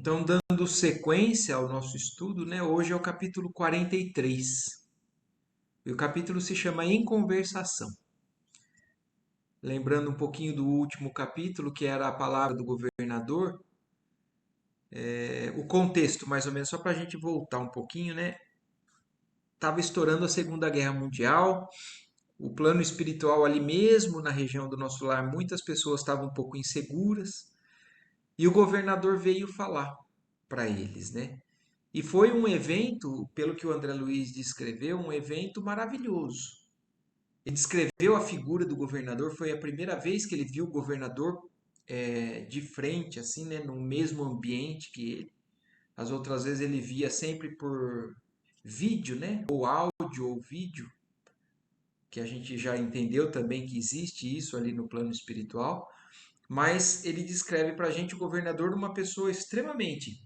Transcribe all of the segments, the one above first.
Então, dando sequência ao nosso estudo, né? Hoje é o capítulo 43. E o capítulo se chama Em Conversação. Lembrando um pouquinho do último capítulo, que era a palavra do governador, o contexto, mais ou menos, só para a gente voltar um pouquinho, né? Estava estourando a Segunda Guerra Mundial, o plano espiritual ali mesmo, na região do nosso lar, muitas pessoas estavam um pouco inseguras, e o governador veio falar para eles, né? E foi um evento, pelo que o André Luiz descreveu, um evento maravilhoso. Ele descreveu a figura do governador, foi a primeira vez que ele viu o governador de frente, assim, né, no mesmo ambiente que ele. As outras vezes ele via sempre por vídeo, né, ou áudio ou vídeo, que a gente já entendeu também que existe isso ali no plano espiritual. Mas ele descreve para a gente o governador uma pessoa extremamente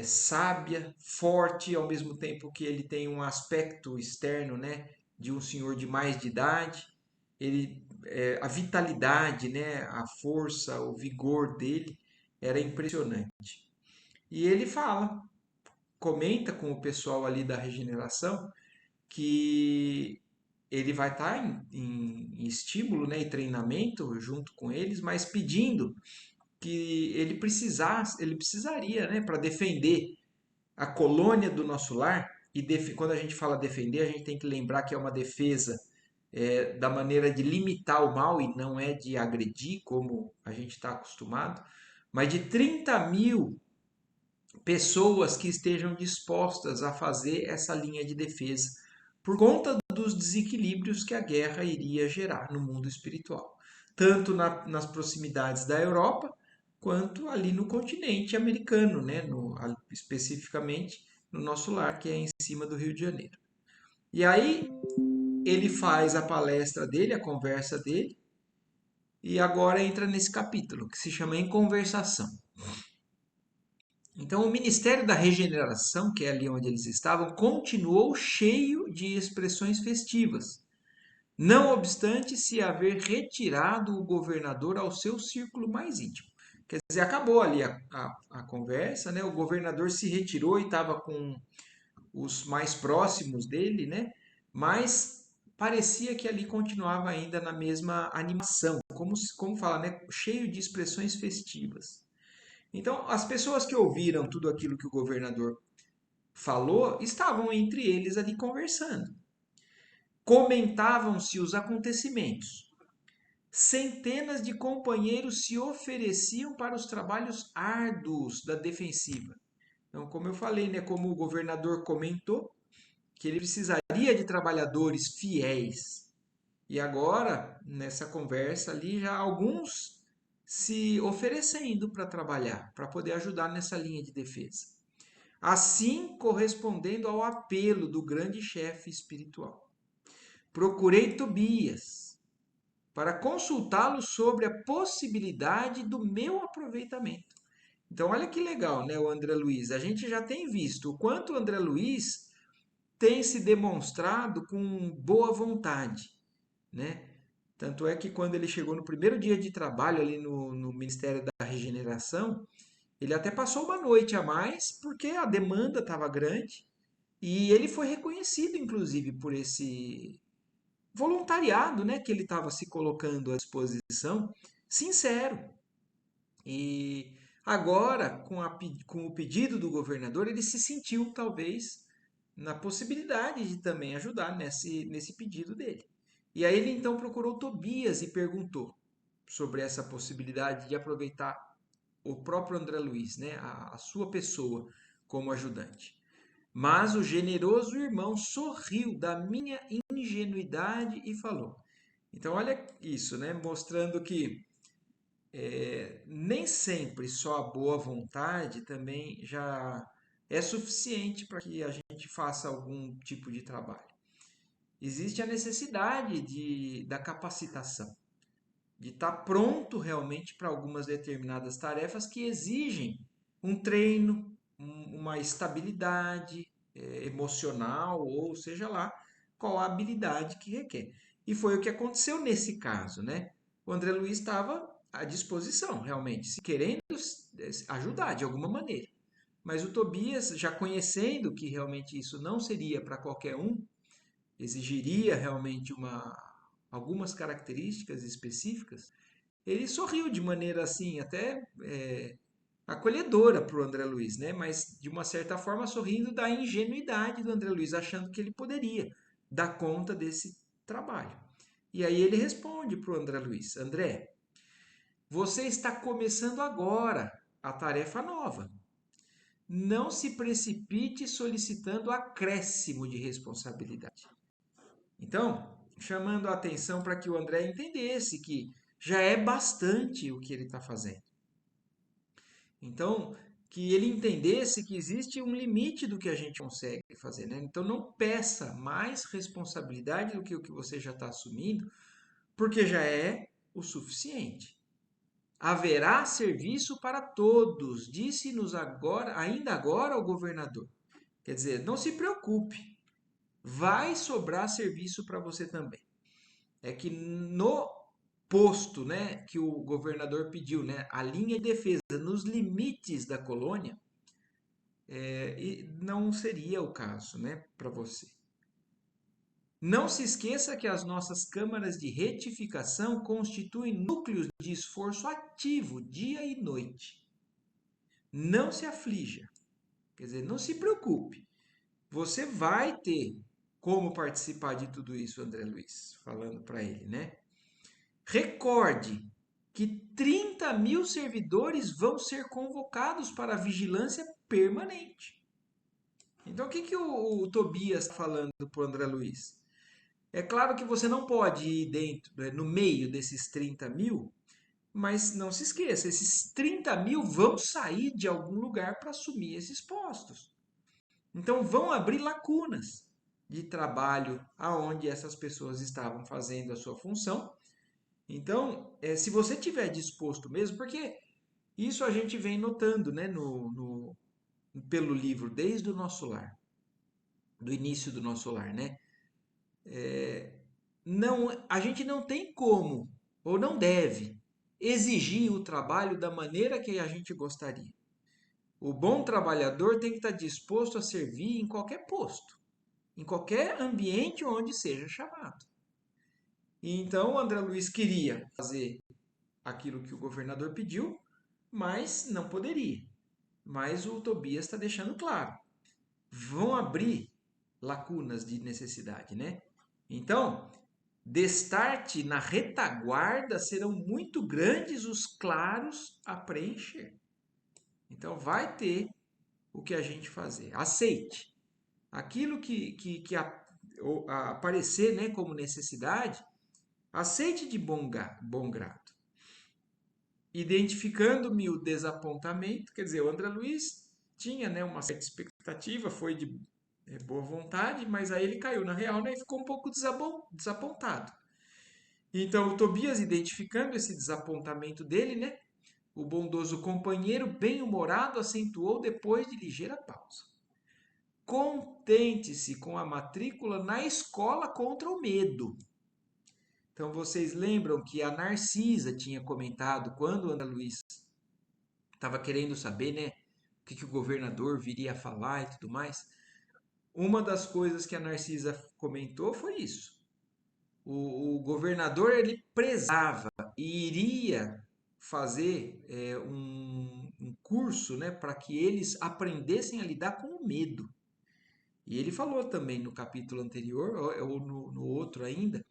sábia, forte, ao mesmo tempo que ele tem um aspecto externo, né, de um senhor de mais de idade. A vitalidade, né, a força, o vigor dele era impressionante. E ele fala, comenta com o pessoal ali da regeneração que ele vai estar em estímulo, né, e treinamento junto com eles, mas pedindo que ele precisaria, né, para defender a colônia do nosso lar, e quando a gente fala defender, a gente tem que lembrar que é uma defesa da maneira de limitar o mal e não é de agredir, como a gente está acostumado, mas de 30.000 pessoas que estejam dispostas a fazer essa linha de defesa, por conta dos desequilíbrios que a guerra iria gerar no mundo espiritual, tanto nas proximidades da Europa, quanto ali no continente americano, né? Especificamente no nosso lar, que é em cima do Rio de Janeiro. E aí ele faz a palestra dele, a conversa dele, e agora entra nesse capítulo, que se chama Em Conversação. Então, o Ministério da Regeneração, que é ali onde eles estavam, continuou cheio de expressões festivas, não obstante se haver retirado o governador ao seu círculo mais íntimo. Quer dizer, acabou ali a conversa, né? O governador se retirou e estava com os mais próximos dele, né? Mas parecia que ali continuava ainda na mesma animação, como fala, né? Cheio de expressões festivas. Então, as pessoas que ouviram tudo aquilo que o governador falou estavam entre eles ali conversando. Comentavam-se os acontecimentos. Centenas de companheiros se ofereciam para os trabalhos árduos da defensiva. Então, como eu falei, né, como o governador comentou, que ele precisaria de trabalhadores fiéis. E agora, nessa conversa ali, já alguns se oferecendo para trabalhar, para poder ajudar nessa linha de defesa. Assim, correspondendo ao apelo do grande chefe espiritual. Procurei Tobias para consultá-lo sobre a possibilidade do meu aproveitamento. Então, olha que legal, né, o André Luiz. A gente já tem visto o quanto o André Luiz tem se demonstrado com boa vontade, né? Tanto é que quando ele chegou no primeiro dia de trabalho ali no Ministério da Regeneração, ele até passou uma noite a mais, porque a demanda estava grande, e ele foi reconhecido, inclusive, por esse voluntariado, né, que ele estava se colocando à disposição, sincero. E agora, com o pedido do governador, ele se sentiu, talvez, na possibilidade de também ajudar nesse pedido dele. E aí ele então procurou Tobias e perguntou sobre essa possibilidade de aproveitar o próprio André Luiz, né, a sua pessoa como ajudante. Mas o generoso irmão sorriu da minha ingenuidade e falou. Então, olha isso, né, mostrando que nem sempre só a boa vontade também já é suficiente para que a gente faça algum tipo de trabalho. Existe a necessidade da capacitação, de estar pronto realmente para algumas determinadas tarefas que exigem um treino, uma estabilidade emocional, ou seja lá qual a habilidade que requer. E foi o que aconteceu nesse caso, né? O André Luiz estava à disposição, realmente, se querendo ajudar de alguma maneira. Mas o Tobias, já conhecendo que realmente isso não seria para qualquer um, exigiria realmente algumas características específicas, ele sorriu de maneira assim, até acolhedora para o André Luiz, né? Mas de uma certa forma sorrindo da ingenuidade do André Luiz, achando que ele poderia dar conta desse trabalho. E aí ele responde para o André Luiz: André, você está começando agora a tarefa nova. Não se precipite solicitando acréscimo de responsabilidade. Então, chamando a atenção para que o André entendesse que já é bastante o que ele está fazendo. Então, que ele entendesse que existe um limite do que a gente consegue fazer, né? Então, não peça mais responsabilidade do que o que você já está assumindo, porque já é o suficiente. Haverá serviço para todos, disse-nos agora, ainda agora o governador. Quer dizer, não se preocupe, vai sobrar serviço para você também. É que no posto, né, que o governador pediu, né, a linha de defesa nos limites da colônia, e não seria o caso, né, para você. Não se esqueça que as nossas câmaras de retificação constituem núcleos de esforço ativo dia e noite. Não se aflija, quer dizer, não se preocupe. Você vai ter como participar de tudo isso, André Luiz, falando para ele, né? Recorde que 30.000 servidores vão ser convocados para a vigilância permanente. Então, o que o Tobias está falando para o André Luiz? É claro que você não pode ir dentro, no meio desses 30.000, mas não se esqueça, esses 30.000 vão sair de algum lugar para assumir esses postos. Então, vão abrir lacunas de trabalho aonde essas pessoas estavam fazendo a sua função. Então, se você tiver disposto mesmo, porque isso a gente vem notando, né, pelo livro, desde o nosso lar, do início do nosso lar, né? Não, a gente não tem como, ou não deve, exigir o trabalho da maneira que a gente gostaria. O bom trabalhador tem que estar disposto a servir em qualquer posto, em qualquer ambiente onde seja chamado. E então o André Luiz queria fazer aquilo que o governador pediu, mas não poderia. Mas o Tobias está deixando claro. Vão abrir lacunas de necessidade, né? Então, destarte na retaguarda serão muito grandes os claros a preencher. Então, vai ter o que a gente fazer. Aceite. Aquilo que aparecer, né, como necessidade, aceite de bom grado. Identificando-me o desapontamento, quer dizer, o André Luiz tinha, né, uma certa expectativa, foi de boa vontade, mas aí ele caiu na real, né, e ficou um pouco desapontado. Então, o Tobias, identificando esse desapontamento dele, né, o bondoso companheiro, bem-humorado, acentuou depois de ligeira pausa. Contente-se com a matrícula na escola contra o medo. Então, vocês lembram que a Narcisa tinha comentado, quando o André Luiz estava querendo saber, né, o que o governador viria a falar e tudo mais. Uma das coisas que a Narcisa comentou foi isso. O governador, ele prezava e iria fazer um curso, né, para que eles aprendessem a lidar com o medo. E ele falou também no capítulo anterior, ou no outro ainda,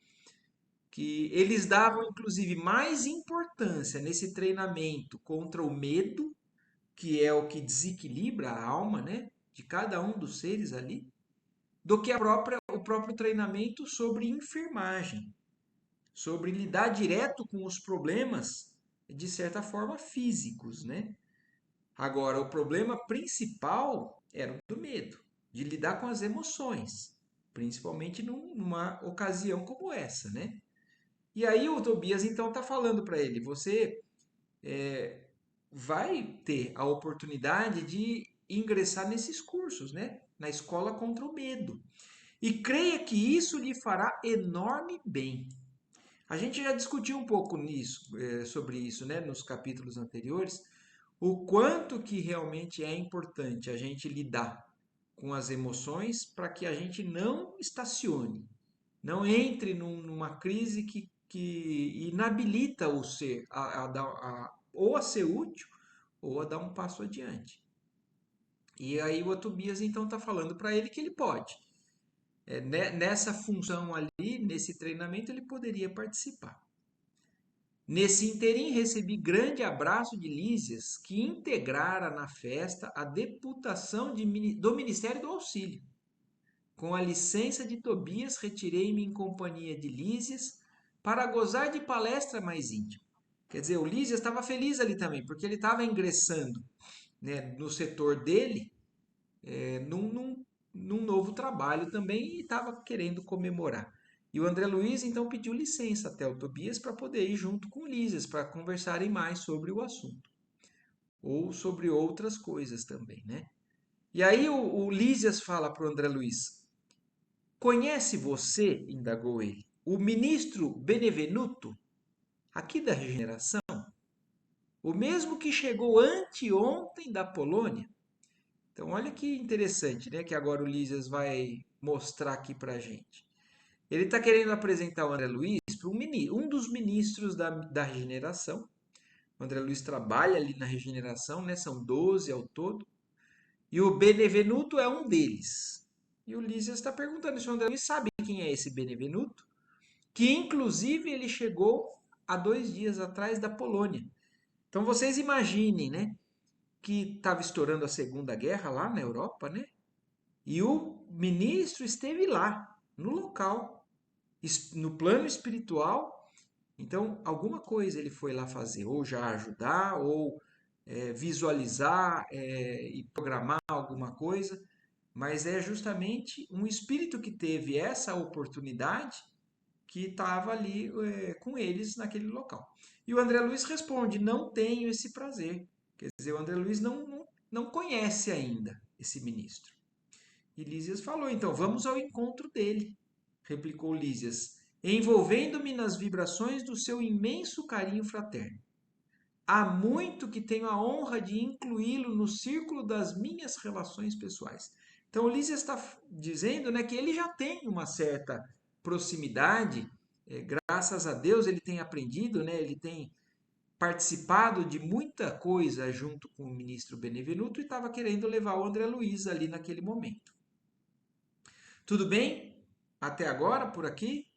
que eles davam inclusive mais importância nesse treinamento contra o medo, que é o que desequilibra a alma, né, de cada um dos seres ali, do que o próprio treinamento sobre enfermagem, sobre lidar direto com os problemas, de certa forma, físicos, né? Agora, o problema principal era o do medo, de lidar com as emoções, principalmente numa ocasião como essa, né? E aí o Tobias então está falando para ele, você vai ter a oportunidade de ingressar nesses cursos, né? Na escola contra o medo. E creia que isso lhe fará enorme bem. A gente já discutiu um pouco sobre isso, né, nos capítulos anteriores. o quanto que realmente é importante a gente lidar com as emoções para que a gente não estacione, não entre numa crise que inabilita o ser ou a ser útil ou a dar um passo adiante. E aí o Tobias então está falando para ele que ele pode. Nessa função ali, nesse treinamento, ele poderia participar. Nesse interim, recebi grande abraço de Lísias, que integrara na festa a deputação do Ministério do Auxílio. Com a licença de Tobias, retirei-me em companhia de Lísias para gozar de palestra mais íntima. Quer dizer, o Lísias estava feliz ali também, porque ele estava ingressando, né, no setor dele, num novo trabalho também e estava querendo comemorar. E o André Luiz então pediu licença até o Tobias para poder ir junto com o Lísias para conversarem mais sobre o assunto ou sobre outras coisas também, né? E aí o Lísias fala para o André Luiz: conhece você, indagou ele, o ministro Benevenuto, aqui da Regeneração, o mesmo que chegou anteontem da Polônia? Então, olha que interessante, né? Que agora o Lísias vai mostrar aqui para gente. Ele está querendo apresentar o André Luiz para um dos ministros da regeneração. O André Luiz trabalha ali na regeneração, né? São 12 ao todo. E o Benevenuto é um deles. E o Lísias está perguntando se o André Luiz sabe quem é esse Benevenuto, que inclusive ele chegou há 2 dias atrás da Polônia. Então vocês imaginem, né? Que estava estourando a Segunda Guerra lá na Europa, né? E o ministro esteve lá, no local, no plano espiritual. Então, alguma coisa ele foi lá fazer, ou já ajudar, ou visualizar e programar alguma coisa. Mas é justamente um espírito que teve essa oportunidade que estava ali com eles naquele local. E o André Luiz responde: não tenho esse prazer. Quer dizer, o André Luiz não conhece ainda esse ministro. E Lísias falou: então, vamos ao encontro dele, replicou Lísias, envolvendo-me nas vibrações do seu imenso carinho fraterno. Há muito que tenho a honra de incluí-lo no círculo das minhas relações pessoais. Então, o Lísias está dizendo, né, que ele já tem uma certa proximidade, graças a Deus ele tem aprendido, né, ele tem participado de muita coisa junto com o ministro Benevenuto e estava querendo levar o André Luiz ali naquele momento. Tudo bem? Até agora, por aqui?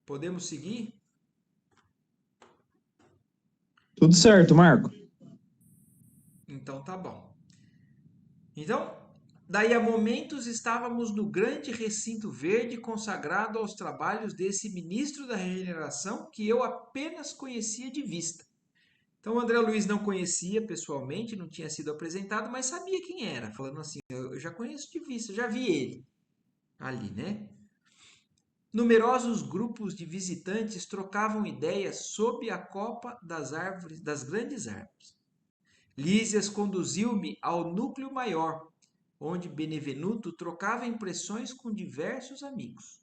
Podemos seguir? Tudo certo, Marco. Então tá bom. Então, daí a momentos estávamos no grande recinto verde consagrado aos trabalhos desse ministro da regeneração que eu apenas conhecia de vista. Então, o André Luiz não conhecia pessoalmente, não tinha sido apresentado, mas sabia quem era, falando assim: eu já conheço de vista, já vi ele ali, né? Numerosos grupos de visitantes trocavam ideias sob a copa das árvores, das grandes árvores. Lísias conduziu-me ao núcleo maior, onde Benevenuto trocava impressões com diversos amigos,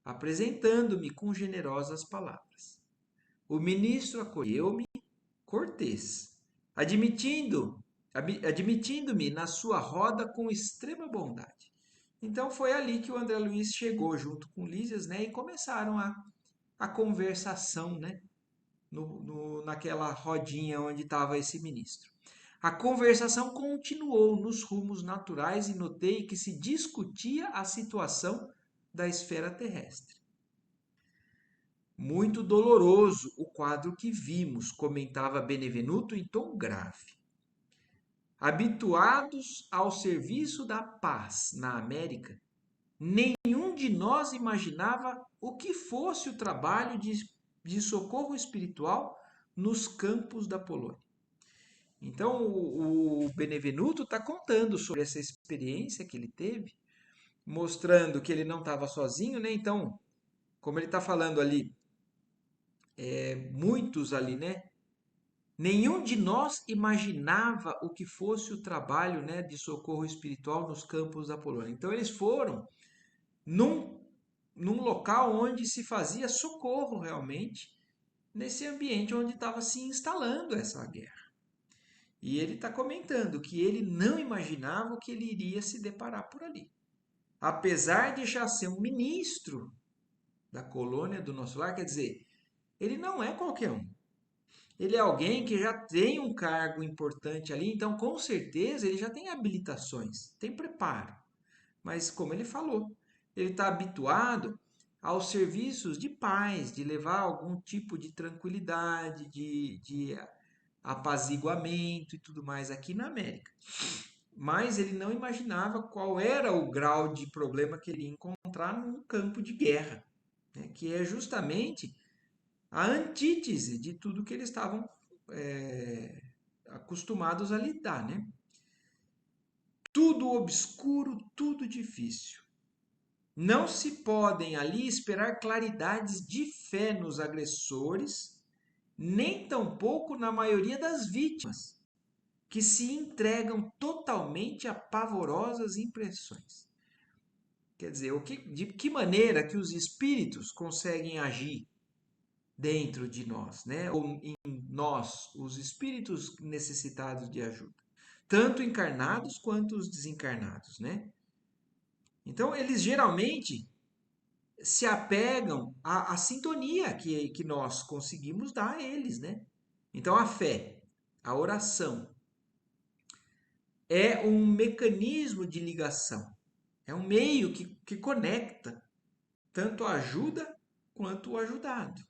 apresentando-me com generosas palavras. O ministro acolheu-me cortês, admitindo-me na sua roda com extrema bondade. Então foi ali que o André Luiz chegou junto com Lísias, né, e começaram a conversação, né, naquela rodinha onde estava esse ministro. A conversação continuou nos rumos naturais e notei que se discutia a situação da esfera terrestre. Muito doloroso o quadro que vimos, comentava Benevenuto em tom grave. Habituados ao serviço da paz na América, nenhum de nós imaginava o que fosse o trabalho de socorro espiritual nos campos da Polônia. Então, o Benevenuto está contando sobre essa experiência que ele teve, mostrando que ele não estava sozinho, né? Então, como ele está falando ali, muitos ali, né? Nenhum de nós imaginava o que fosse o trabalho, né, de socorro espiritual nos campos da Polônia. Então, eles foram num, num local onde se fazia socorro realmente, nesse ambiente onde estava se instalando essa guerra. E ele está comentando que ele não imaginava o que ele iria se deparar por ali. Apesar de já ser um ministro da colônia do Nosso Lar, quer dizer, ele não é qualquer um. Ele é alguém que já tem um cargo importante ali, então com certeza ele já tem habilitações, tem preparo. Mas como ele falou, ele está habituado aos serviços de paz, de levar algum tipo de tranquilidade, de apaziguamento e tudo mais aqui na América. Mas ele não imaginava qual era o grau de problema que ele ia encontrar num campo de guerra, né? Que é justamente a antítese de tudo que eles estavam acostumados a lidar, né? Tudo obscuro, tudo difícil. Não se podem ali esperar claridades de fé nos agressores, nem tampouco na maioria das vítimas, que se entregam totalmente a pavorosas impressões. Quer dizer, de que maneira que os espíritos conseguem agir dentro de nós, né? Ou em nós, os espíritos necessitados de ajuda, tanto encarnados quanto os desencarnados, né? Então, eles geralmente se apegam à sintonia que nós conseguimos dar a eles, né? Então, a fé, a oração, é um mecanismo de ligação, é um meio que conecta tanto a ajuda quanto o ajudado.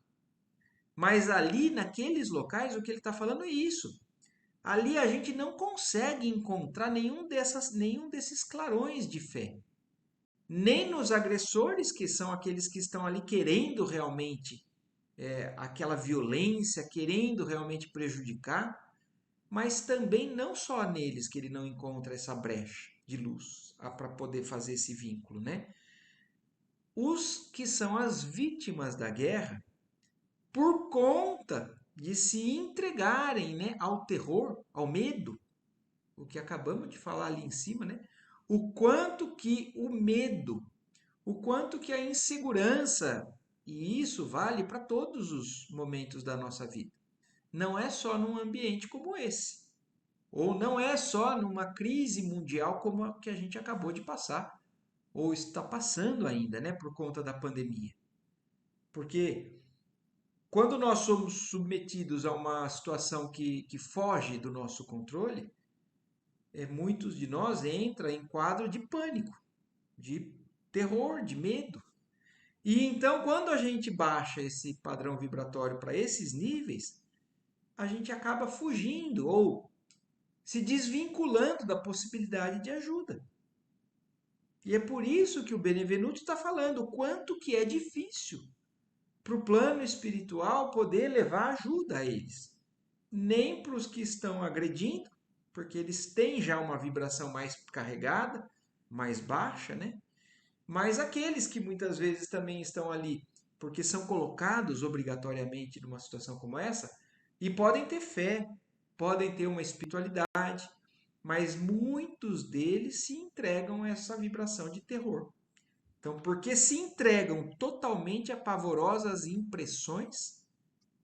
Mas ali, naqueles locais, o que ele está falando é isso. Ali a gente não consegue encontrar nenhum desses clarões de fé. Nem nos agressores, que são aqueles que estão ali querendo realmente aquela violência, querendo realmente prejudicar, mas também não só neles que ele não encontra essa brecha de luz para poder fazer esse vínculo, né? Os que são as vítimas da guerra, por conta de se entregarem, né, ao terror, ao medo, o que acabamos de falar ali em cima, né? O quanto que o medo, o quanto que a insegurança, e isso vale para todos os momentos da nossa vida. Não é só num ambiente como esse, ou não é só numa crise mundial como a que a gente acabou de passar, ou está passando ainda, né, por conta da pandemia. Porque quando nós somos submetidos a uma situação que foge do nosso controle, muitos de nós entram em quadro de pânico, de terror, de medo. E então, quando a gente baixa esse padrão vibratório para esses níveis, a gente acaba fugindo ou se desvinculando da possibilidade de ajuda. E é por isso que o Benevenuto está falando o quanto que é difícil para o plano espiritual poder levar ajuda a eles. Nem para os que estão agredindo, porque eles têm já uma vibração mais carregada, mais baixa, né? Mas aqueles que muitas vezes também estão ali, porque são colocados obrigatoriamente numa situação como essa, e podem ter fé, podem ter uma espiritualidade, mas muitos deles se entregam a essa vibração de terror. Então, porque se entregam totalmente a pavorosas impressões,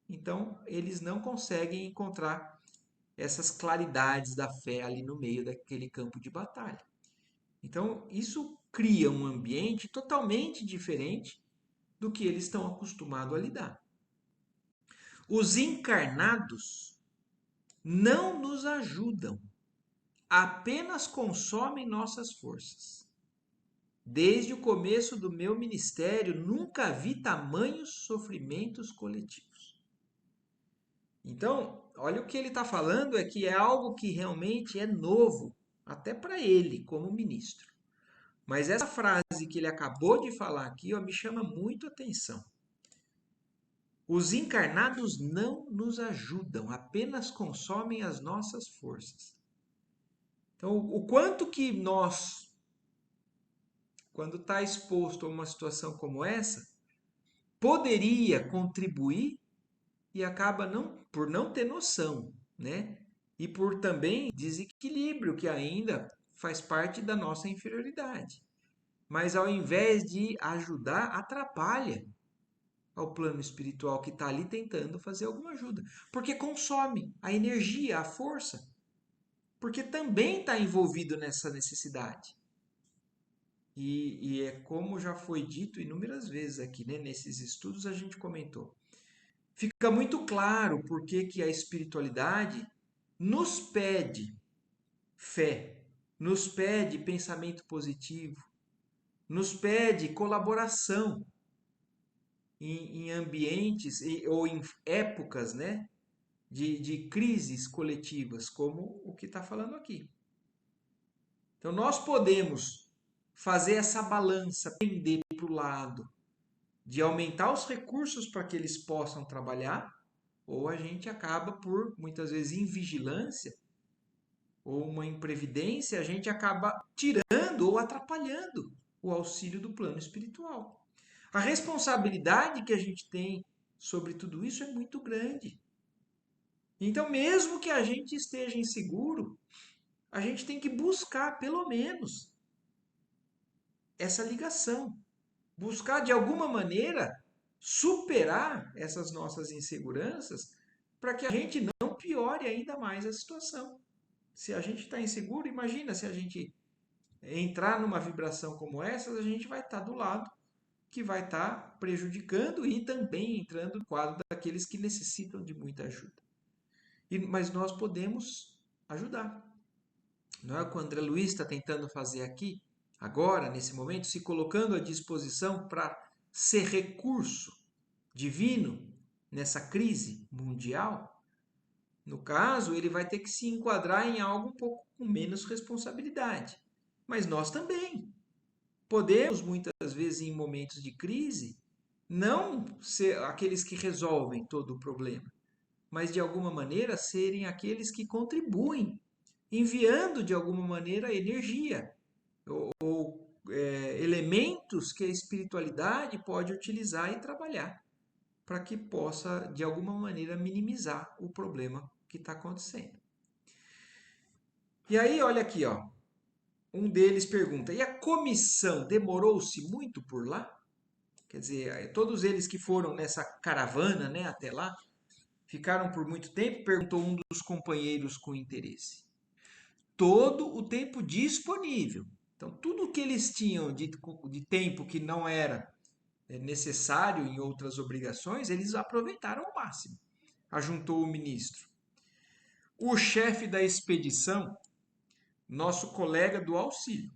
então eles não conseguem encontrar essas claridades da fé ali no meio daquele campo de batalha. Então, isso cria um ambiente totalmente diferente do que eles estão acostumados a lidar. Os encarnados não nos ajudam, apenas consomem nossas forças. Desde o começo do meu ministério, nunca vi tamanhos sofrimentos coletivos. Então, olha o que ele está falando, é que é algo que realmente é novo, até para ele, como ministro. Mas essa frase que ele acabou de falar aqui, ó, me chama muito a atenção. Os encarnados não nos ajudam, apenas consomem as nossas forças. Então, o quanto que nós, quando está exposto a uma situação como essa, poderia contribuir e acaba por não ter noção, né? E por também desequilíbrio que ainda faz parte da nossa inferioridade. Mas ao invés de ajudar, atrapalha ao plano espiritual que está ali tentando fazer alguma ajuda. Porque consome a energia, a força. porque também está envolvido nessa necessidade. E é como já foi dito inúmeras vezes aqui, né? Nesses estudos a gente comentou. Fica muito claro por que a espiritualidade nos pede fé, nos pede pensamento positivo, nos pede colaboração em ambientes ou em épocas, né, de crises coletivas, como o que está falando aqui. Então, nós podemos fazer essa balança, pender para o lado de aumentar os recursos para que eles possam trabalhar, ou a gente acaba por, muitas vezes, invigilância ou uma imprevidência, a gente acaba tirando ou atrapalhando o auxílio do plano espiritual. A responsabilidade que a gente tem sobre tudo isso é muito grande. Então, mesmo que a gente esteja inseguro, a gente tem que buscar, pelo menos, essa ligação. Buscar, de alguma maneira, superar essas nossas inseguranças para que a gente não piore ainda mais a situação. Se a gente está inseguro, imagina se a gente entrar numa vibração como essa, a gente vai estar do lado que vai estar prejudicando e também entrando no quadro daqueles que necessitam de muita ajuda. Mas nós podemos ajudar. Não é o que o André Luiz está tentando fazer aqui, agora, nesse momento, se colocando à disposição para ser recurso divino nessa crise mundial. No caso, ele vai ter que se enquadrar em algo um pouco com menos responsabilidade. Mas nós também podemos, muitas vezes, em momentos de crise, não ser aqueles que resolvem todo o problema, mas de alguma maneira serem aqueles que contribuem, enviando de alguma maneira energia ou elementos que a espiritualidade pode utilizar e trabalhar para que possa de alguma maneira minimizar o problema que está acontecendo. E aí, olha aqui, ó, um deles pergunta: e a comissão demorou-se muito por lá? Quer dizer, todos eles que foram nessa caravana, né, até lá, ficaram por muito tempo? Perguntou um dos companheiros com interesse. Todo o tempo disponível. Então, tudo que eles tinham de tempo que não era necessário em outras obrigações, eles aproveitaram ao máximo, ajuntou o ministro. O chefe da expedição, nosso colega do auxílio,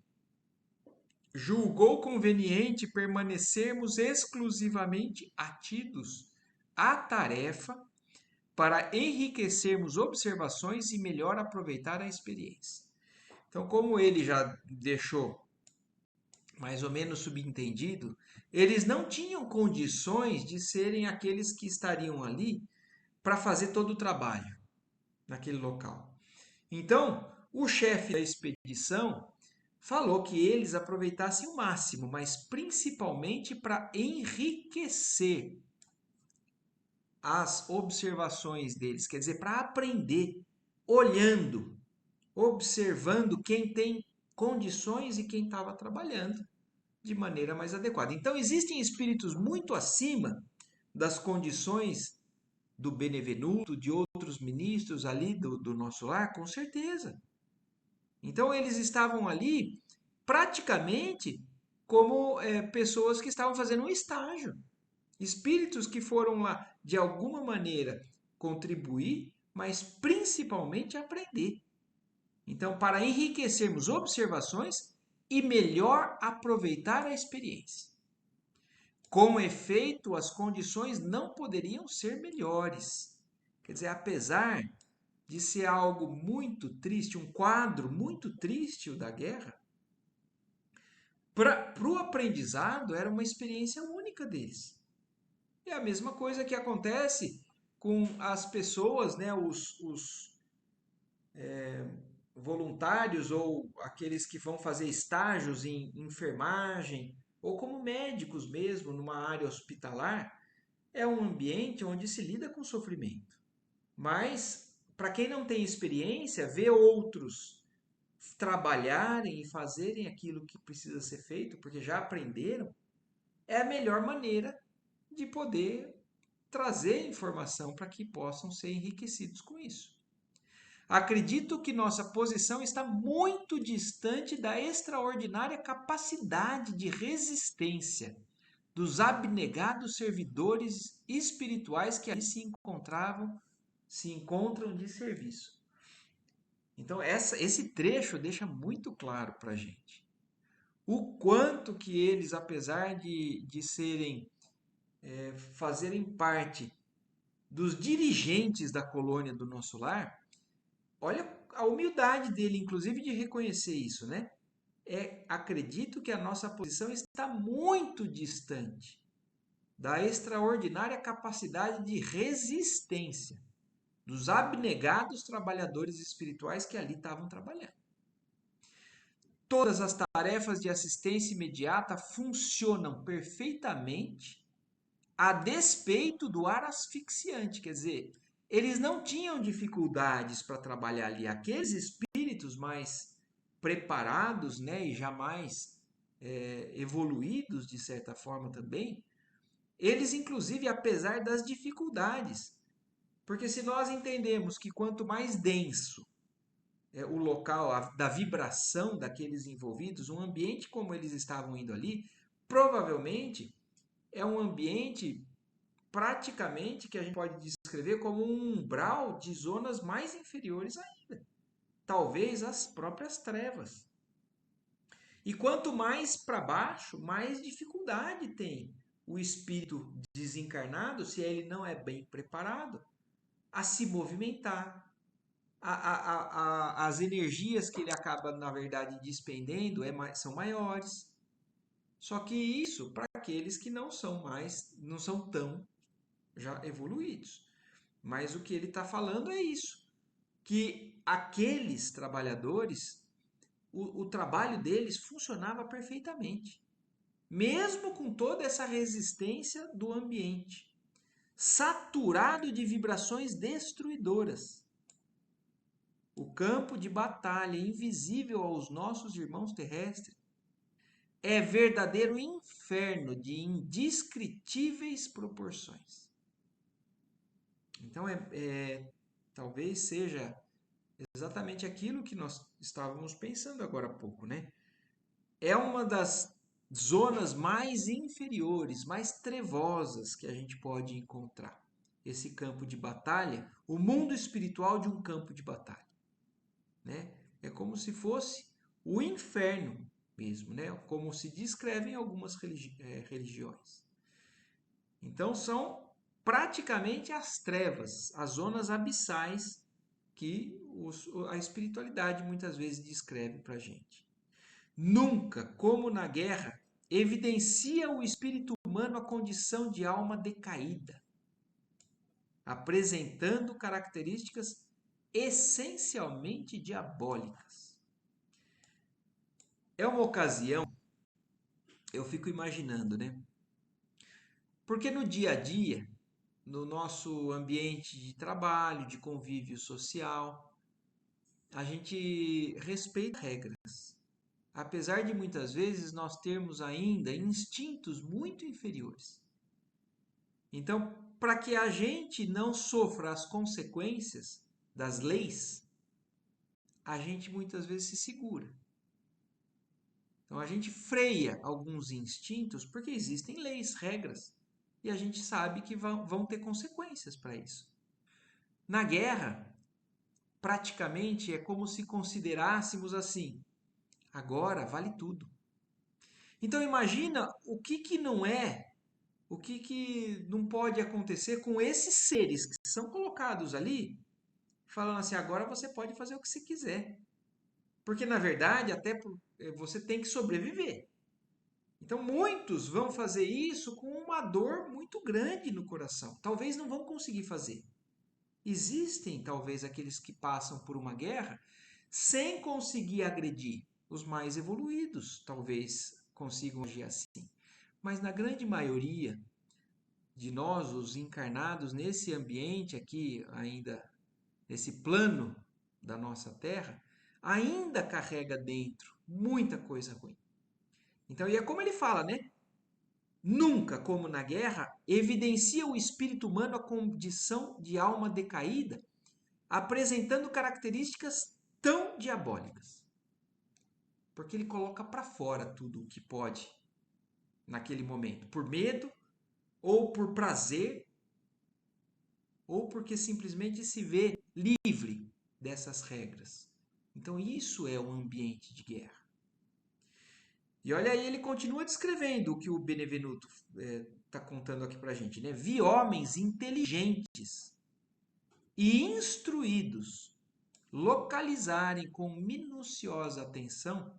julgou conveniente permanecermos exclusivamente atidos à tarefa para enriquecermos observações e melhor aproveitar a experiência. Então, como ele já deixou mais ou menos subentendido, eles não tinham condições de serem aqueles que estariam ali para fazer todo o trabalho naquele local. Então, o chefe da expedição falou que eles aproveitassem o máximo, mas principalmente para enriquecer as observações deles, quer dizer, para aprender, olhando, observando quem tem condições e quem estava trabalhando de maneira mais adequada. Então, existem espíritos muito acima das condições do Benevenuto, de outros ministros ali do nosso lar, com certeza. Então, eles estavam ali praticamente como pessoas que estavam fazendo um estágio. Espíritos que foram lá, de alguma maneira, contribuir, mas principalmente aprender. Então, para enriquecermos observações e melhor aproveitar a experiência. Com efeito, as condições não poderiam ser melhores. Quer dizer, apesar de ser algo muito triste, um quadro muito triste o da guerra, para o aprendizado era uma experiência única deles. É a mesma coisa que acontece com as pessoas, né, os voluntários ou aqueles que vão fazer estágios em enfermagem ou como médicos mesmo numa área hospitalar. É um ambiente onde se lida com sofrimento. Mas, para quem não tem experiência, ver outros trabalharem e fazerem aquilo que precisa ser feito, porque já aprenderam, é a melhor maneira de poder trazer informação para que possam ser enriquecidos com isso. Acredito que nossa posição está muito distante da extraordinária capacidade de resistência dos abnegados servidores espirituais que ali se encontram de serviço. Então, esse trecho deixa muito claro para a gente o quanto que eles, apesar de fazerem parte dos dirigentes da colônia do nosso lar, olha a humildade dele, inclusive, de reconhecer isso, né? Acredito que a nossa posição está muito distante da extraordinária capacidade de resistência dos abnegados trabalhadores espirituais que ali estavam trabalhando. Todas as tarefas de assistência imediata funcionam perfeitamente a despeito do ar asfixiante, quer dizer, eles não tinham dificuldades para trabalhar ali. Aqueles espíritos mais preparados, né, e jamais evoluídos de certa forma também, eles inclusive, apesar das dificuldades, porque se nós entendemos que quanto mais denso o local da vibração daqueles envolvidos, um ambiente como eles estavam indo ali, provavelmente é um ambiente praticamente que a gente pode descrever como um umbral de zonas mais inferiores ainda. Talvez as próprias trevas. E quanto mais para baixo, mais dificuldade tem o espírito desencarnado, se ele não é bem preparado, a se movimentar. As energias que ele acaba, na verdade, despendendo são maiores. Só que isso para aqueles que não são tão já evoluídos. Mas o que ele está falando é isso, que aqueles trabalhadores, o trabalho deles funcionava perfeitamente, mesmo com toda essa resistência do ambiente, saturado de vibrações destruidoras. O campo de batalha invisível aos nossos irmãos terrestres é verdadeiro inferno de indescritíveis proporções. Então, talvez seja exatamente aquilo que nós estávamos pensando agora há pouco, né? É uma das zonas mais inferiores, mais trevosas que a gente pode encontrar. Esse campo de batalha, o mundo espiritual de um campo de batalha, né? É como se fosse o inferno mesmo, né? Como se descreve em algumas religiões. Então são praticamente as trevas, as zonas abissais que a espiritualidade muitas vezes descreve para a gente. Nunca, como na guerra, evidencia o espírito humano a condição de alma decaída, apresentando características essencialmente diabólicas. É uma ocasião, eu fico imaginando, né? Porque no dia a dia, no nosso ambiente de trabalho, de convívio social, a gente respeita regras. Apesar de muitas vezes nós termos ainda instintos muito inferiores. Então, para que a gente não sofra as consequências das leis, a gente muitas vezes se segura. Então, a gente freia alguns instintos porque existem leis, regras, e a gente sabe que vão ter consequências para isso. Na guerra, praticamente é como se considerássemos assim: agora vale tudo. Então imagina o que não pode acontecer com esses seres que são colocados ali, falando assim, agora você pode fazer o que você quiser. Porque na verdade, você tem que sobreviver. Então muitos vão fazer isso com uma dor muito grande no coração. Talvez não vão conseguir fazer. Existem talvez aqueles que passam por uma guerra sem conseguir agredir. Os mais evoluídos talvez consigam agir assim. Mas na grande maioria de nós, os encarnados nesse ambiente aqui, ainda nesse plano da nossa Terra, ainda carrega dentro muita coisa ruim. Então, e é como ele fala, né? Nunca, como na guerra, evidencia o espírito humano a condição de alma decaída, apresentando características tão diabólicas. Porque ele coloca para fora tudo o que pode naquele momento, por medo, ou por prazer, ou porque simplesmente se vê livre dessas regras. Então, isso é um ambiente de guerra. E olha aí, ele continua descrevendo o que o Benevenuto está contando aqui para a gente, né? Vi homens inteligentes e instruídos localizarem com minuciosa atenção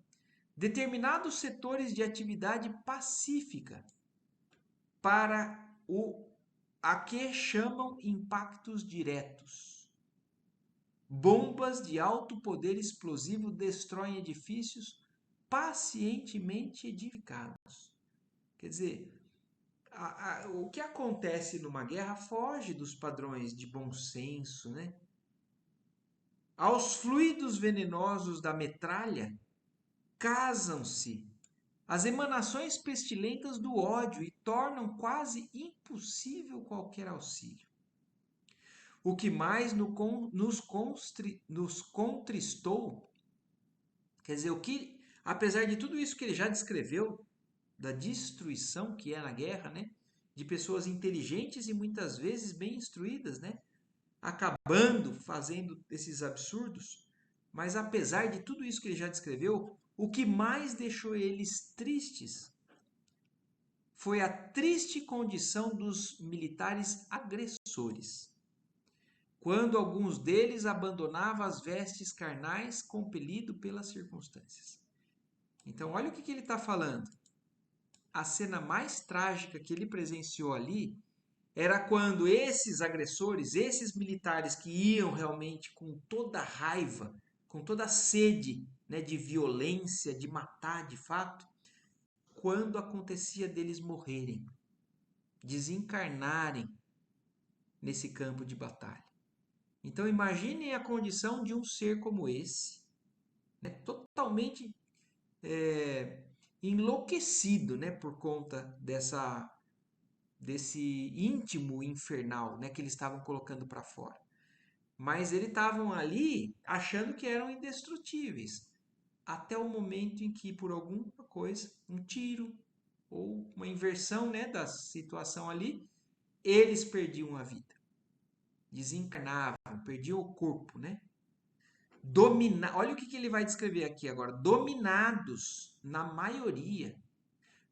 determinados setores de atividade pacífica para a que chamam impactos diretos. Bombas de alto poder explosivo destroem edifícios pacientemente edificados. Quer dizer, o que acontece numa guerra foge dos padrões de bom senso, né? Aos fluidos venenosos da metralha casam-se as emanações pestilentas do ódio e tornam quase impossível qualquer auxílio. O que mais nos contristou, quer dizer, o que, apesar de tudo isso que ele já descreveu, da destruição que é na guerra, né? De pessoas inteligentes e muitas vezes bem instruídas, né? Acabando fazendo esses absurdos. Mas apesar de tudo isso que ele já descreveu, o que mais deixou eles tristes foi a triste condição dos militares agressores, quando alguns deles abandonavam as vestes carnais, compelido pelas circunstâncias. Então, olha o que ele está falando. A cena mais trágica que ele presenciou ali era quando esses agressores, esses militares que iam realmente com toda a raiva, com toda a sede, né, de violência, de matar de fato, quando acontecia deles morrerem, desencarnarem nesse campo de batalha. Então imaginem a condição de um ser como esse, né, totalmente enlouquecido, né, por conta desse íntimo infernal, né, que eles estavam colocando para fora. Mas eles estavam ali achando que eram indestrutíveis, até o momento em que, por alguma coisa, um tiro ou uma inversão, né, da situação ali, eles perdiam a vida, desencarnavam, perdiam o corpo, né? Olha o que ele vai descrever aqui agora. Dominados, na maioria,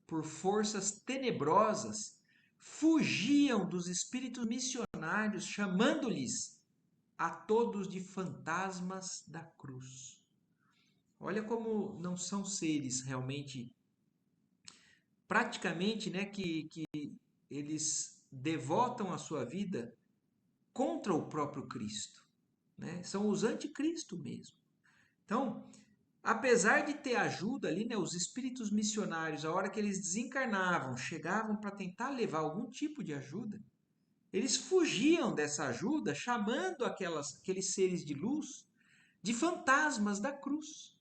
por forças tenebrosas, fugiam dos espíritos missionários, chamando-lhes a todos de fantasmas da cruz. Olha como não são seres realmente, praticamente, né, que eles devotam a sua vida contra o próprio Cristo, né? São os anticristo mesmo. Então, apesar de ter ajuda ali, né, os espíritos missionários, a hora que eles desencarnavam, chegavam para tentar levar algum tipo de ajuda, eles fugiam dessa ajuda, chamando aqueles seres de luz de fantasmas da cruz.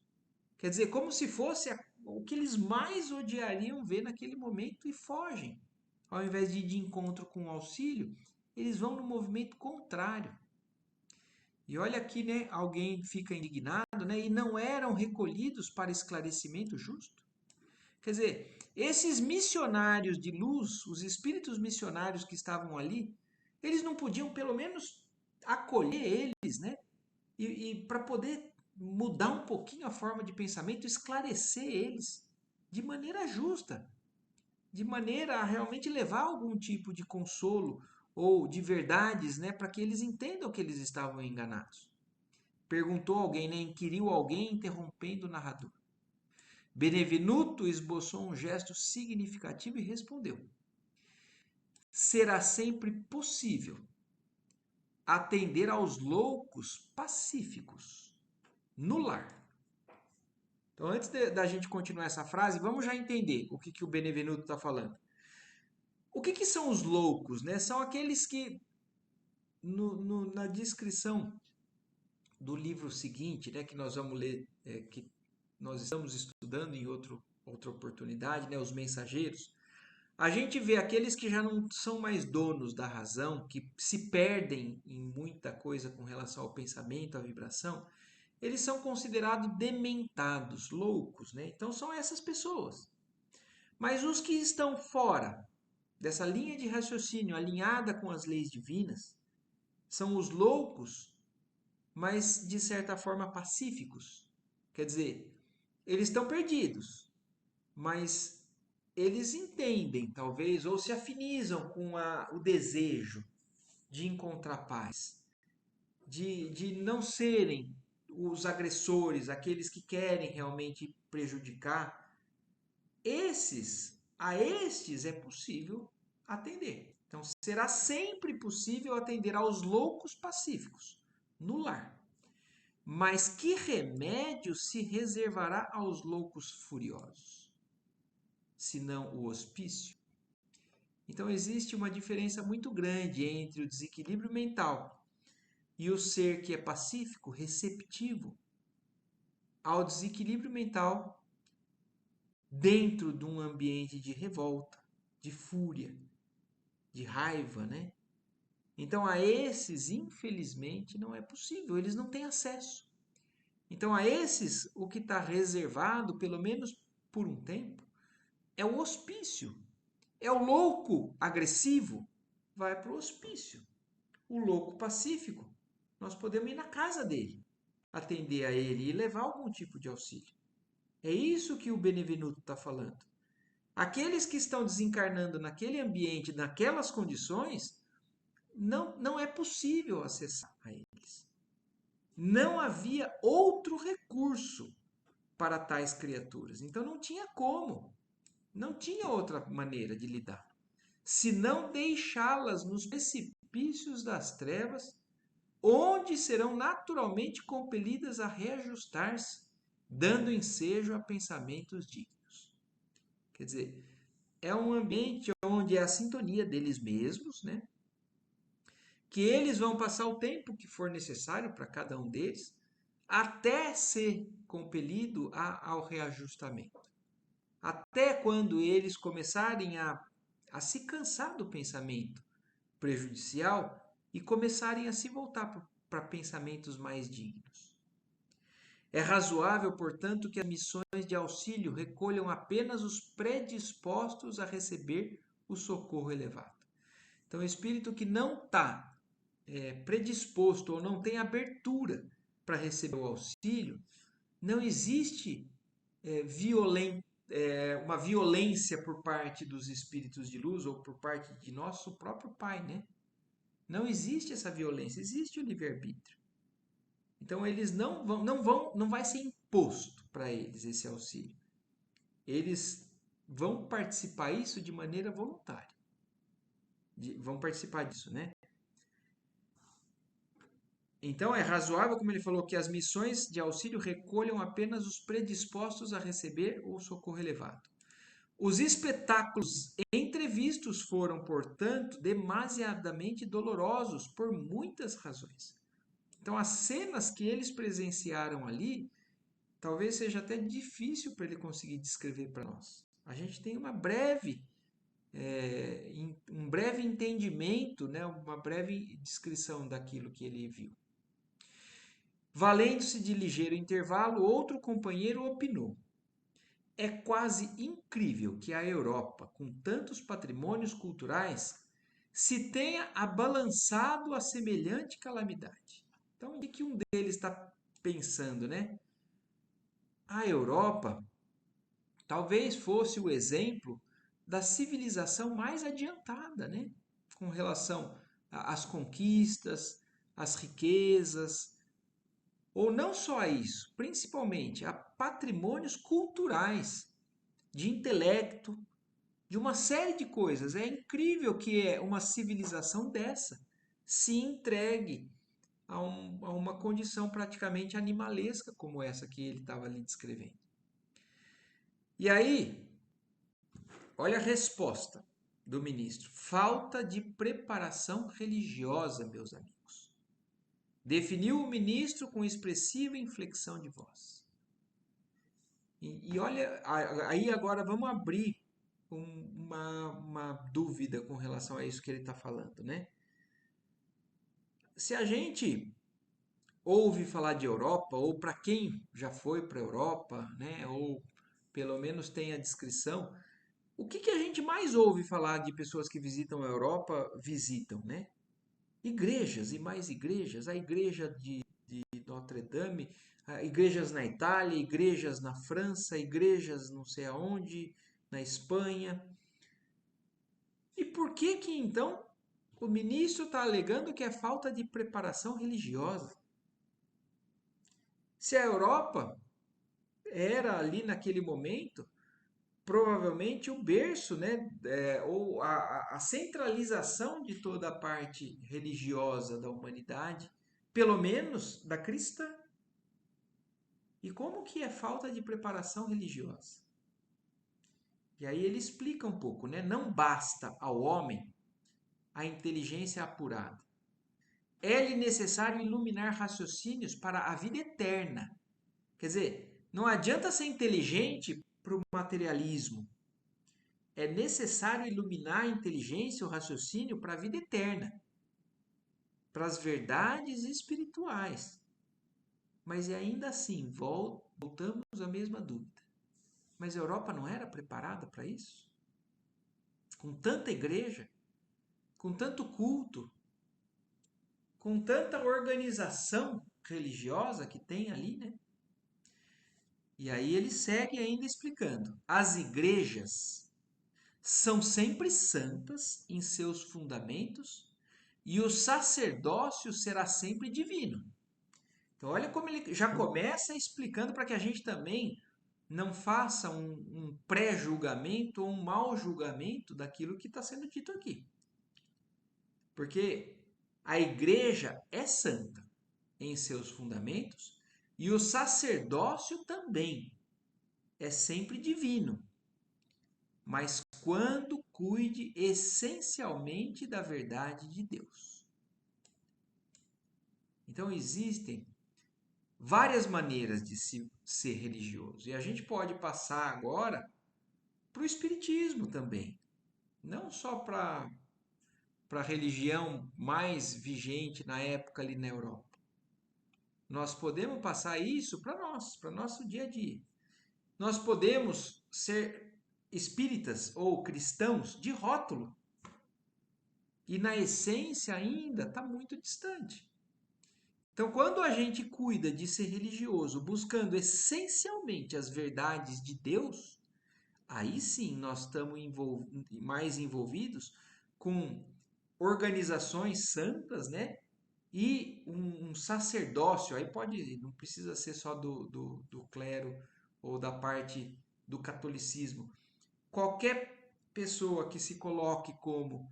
Quer dizer, como se fosse o que eles mais odiariam ver naquele momento e fogem. Ao invés de ir de encontro com o auxílio, eles vão no movimento contrário. E olha aqui, né, alguém fica indignado, né, e não eram recolhidos para esclarecimento justo. Quer dizer, esses missionários de luz, os espíritos missionários que estavam ali, eles não podiam pelo menos acolher eles, né? E para poder mudar um pouquinho a forma de pensamento, esclarecer eles de maneira justa, de maneira a realmente levar algum tipo de consolo ou de verdades, né, para que eles entendam que eles estavam enganados. Perguntou alguém, né, inquiriu alguém, interrompendo o narrador. Benevenuto esboçou um gesto significativo e respondeu: será sempre possível atender aos loucos pacíficos no lar. Então, antes da gente continuar essa frase, vamos já entender o que o Benevenuto está falando. O que são os loucos, né? São aqueles que, na descrição do livro seguinte, né, que nós vamos ler, que nós estamos estudando em outra oportunidade, né, os mensageiros, A gente vê aqueles que já não são mais donos da razão, que se perdem em muita coisa com relação ao pensamento, à vibração, eles são considerados dementados, loucos, né? Então são essas pessoas. Mas os que estão fora dessa linha de raciocínio alinhada com as leis divinas são os loucos, mas de certa forma pacíficos. Quer dizer, eles estão perdidos, mas eles entendem, talvez, ou se afinizam com o desejo de encontrar paz, de não serem os agressores, aqueles que querem realmente prejudicar. A estes é possível atender. Então, será sempre possível atender aos loucos pacíficos no lar. Mas que remédio se reservará aos loucos furiosos, senão o hospício? Então, existe uma diferença muito grande entre o desequilíbrio mental e o ser que é pacífico, receptivo ao desequilíbrio mental dentro de um ambiente de revolta, de fúria, de raiva, né? Então, a esses, infelizmente, não é possível, eles não têm acesso. Então, a esses, o que está reservado, pelo menos por um tempo, é o hospício. É o louco agressivo, vai para o hospício. O louco pacífico, nós podemos ir na casa dele, atender a ele e levar algum tipo de auxílio. É isso que o Benevenuto está falando. Aqueles que estão desencarnando naquele ambiente, naquelas condições, não é possível acessar a eles. Não havia outro recurso para tais criaturas. Então não tinha como. Não tinha outra maneira de lidar. Se não deixá-las nos precipícios das trevas, onde serão naturalmente compelidas a reajustar-se, dando ensejo a pensamentos dignos. Quer dizer, é um ambiente onde é a sintonia deles mesmos, né? Que eles vão passar o tempo que for necessário para cada um deles, até ser compelido ao reajustamento. Até quando eles começarem a se cansar do pensamento prejudicial e começarem a se voltar para pensamentos mais dignos. É razoável, portanto, que as missões de auxílio recolham apenas os predispostos a receber o socorro elevado. Então, o espírito que não está predisposto ou não tem abertura para receber o auxílio, não existe uma violência por parte dos espíritos de luz ou por parte de nosso próprio Pai, né? Não existe essa violência, existe o livre-arbítrio. Então eles não vai ser imposto para eles esse auxílio. Eles vão participar isso de maneira voluntária. Vão participar disso, né? Então é razoável, como ele falou, que as missões de auxílio recolham apenas os predispostos a receber o socorro elevado. Os espetáculos entrevistos foram, portanto, demasiadamente dolorosos por muitas razões. Então, as cenas que eles presenciaram ali, talvez seja até difícil para ele conseguir descrever para nós. A gente tem um breve entendimento, né, uma breve descrição daquilo que ele viu. Valendo-se de ligeiro intervalo, outro companheiro opinou: é quase incrível que a Europa, com tantos patrimônios culturais, se tenha abalançado a semelhante calamidade. Então, o que um deles está pensando, né? A Europa talvez fosse o exemplo da civilização mais adiantada, né? Com relação às conquistas, às riquezas, ou não só a isso, principalmente a patrimônios culturais, de intelecto, de uma série de coisas. É incrível que uma civilização dessa se entregue a uma condição praticamente animalesca como essa que ele estava ali descrevendo. E aí, olha a resposta do ministro: falta de preparação religiosa, meus amigos. Definiu o ministro com expressiva inflexão de voz. E olha, aí agora vamos abrir uma dúvida com relação a isso que ele está falando, né? Se a gente ouve falar de Europa, ou para quem já foi para a Europa, né? Ou pelo menos tem a descrição, o que a gente mais ouve falar de pessoas que visitam a Europa, visitam, né? Igrejas e mais igrejas, a igreja de Notre Dame, igrejas na Itália, igrejas na França, igrejas não sei aonde, na Espanha. E por que que então o ministro está alegando que é falta de preparação religiosa? Se a Europa era ali naquele momento provavelmente o berço, né, ou a centralização de toda a parte religiosa da humanidade, pelo menos da cristã. E como que é falta de preparação religiosa? E aí ele explica um pouco, né? Não basta ao homem a inteligência apurada. É-lhe necessário iluminar raciocínios para a vida eterna. Quer dizer, não adianta ser inteligente para o materialismo. É necessário iluminar a inteligência e o raciocínio para a vida eterna, para as verdades espirituais. Mas ainda assim, voltamos à mesma dúvida. Mas a Europa não era preparada para isso? Com tanta igreja, com tanto culto, com tanta organização religiosa que tem ali, né? E aí ele segue ainda explicando. As igrejas são sempre santas em seus fundamentos e o sacerdócio será sempre divino. Então, olha como ele já começa explicando para que a gente também não faça um pré-julgamento ou um mau julgamento daquilo que está sendo dito aqui. Porque a igreja é santa em seus fundamentos e o sacerdócio também é sempre divino, mas quando cuide essencialmente da verdade de Deus. Então existem várias maneiras de se ser religioso. E a gente pode passar agora para o espiritismo também. Não só para a religião mais vigente na época ali na Europa. Nós podemos passar isso para nós, para nosso dia a dia. Nós podemos ser espíritas ou cristãos de rótulo. E na essência ainda está muito distante. Então, quando a gente cuida de ser religioso, buscando essencialmente as verdades de Deus, aí sim nós estamos mais envolvidos com organizações santas, né? E um sacerdócio, aí pode, não precisa ser só do clero ou da parte do catolicismo. Qualquer pessoa que se coloque como